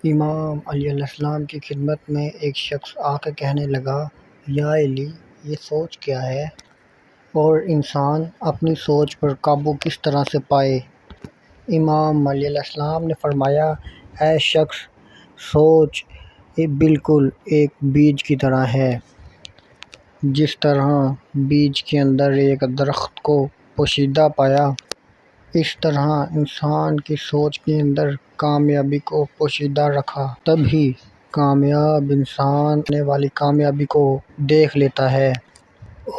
امام علیہ السلام کی خدمت میں ایک شخص آ کر کہنے لگا، یا علی، یہ سوچ کیا ہے اور انسان اپنی سوچ پر قابو کس طرح سے پائے؟ امام علیہ السلام نے فرمایا، اے شخص، سوچ بالکل ایک بیج کی طرح ہے۔ جس طرح بیج کے اندر ایک درخت کو پوشیدہ پایا، اس طرح انسان کی سوچ کے اندر کامیابی کو پوشیدہ رکھا، تبھی کامیاب انسان آنے والی کامیابی کو دیکھ لیتا ہے،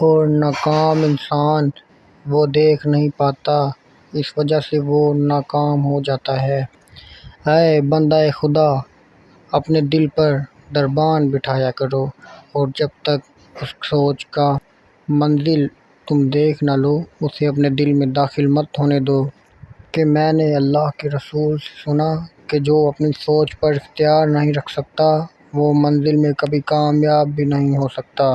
اور ناکام انسان وہ دیکھ نہیں پاتا، اس وجہ سے وہ ناکام ہو جاتا ہے۔ اے بندہ خدا، اپنے دل پر دربان بٹھایا کرو، اور جب تک اس سوچ کا منزل تم دیکھ نہ لو، اسے اپنے دل میں داخل مت ہونے دو، کہ میں نے اللہ کے رسول سے سنا کہ جو اپنی سوچ پر اختیار نہیں رکھ سکتا، وہ منزل میں کبھی کامیاب بھی نہیں ہو سکتا۔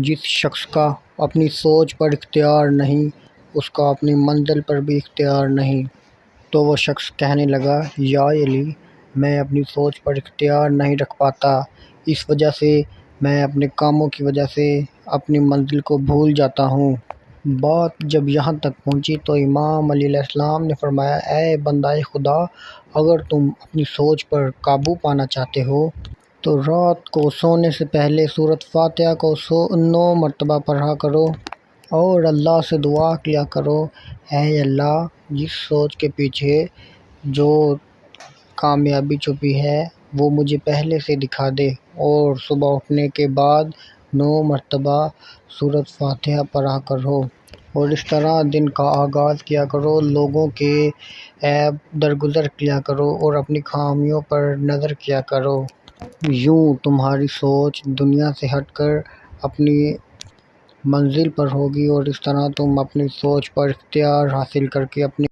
جس شخص کا اپنی سوچ پر اختیار نہیں، اس کا اپنی منزل پر بھی اختیار نہیں۔ تو وہ شخص کہنے لگا، یا علی، میں اپنی سوچ پر اختیار نہیں رکھ پاتا، اس وجہ سے میں اپنے کاموں کی وجہ سے اپنی منزل کو بھول جاتا ہوں۔ بات جب یہاں تک پہنچی تو امام علیہ السلام نے فرمایا، اے بندہ خدا، اگر تم اپنی سوچ پر قابو پانا چاہتے ہو تو رات کو سونے سے پہلے سورۃ فاتحہ کو 9 مرتبہ پڑھا کرو، اور اللہ سے دعا کیا کرو، اے اللہ، جس سوچ کے پیچھے جو کامیابی چھپی ہے وہ مجھے پہلے سے دکھا دے، اور صبح اٹھنے کے بعد 9 مرتبہ سورۃ فاتحہ پڑھا کرو، اور اس طرح دن کا آغاز کیا کرو، لوگوں کے عیب درگزر کیا کرو، اور اپنی خامیوں پر نظر کیا کرو۔ یوں تمہاری سوچ دنیا سے ہٹ کر اپنی منزل پر ہوگی، اور اس طرح تم اپنی سوچ پر اختیار حاصل کر کے اپنی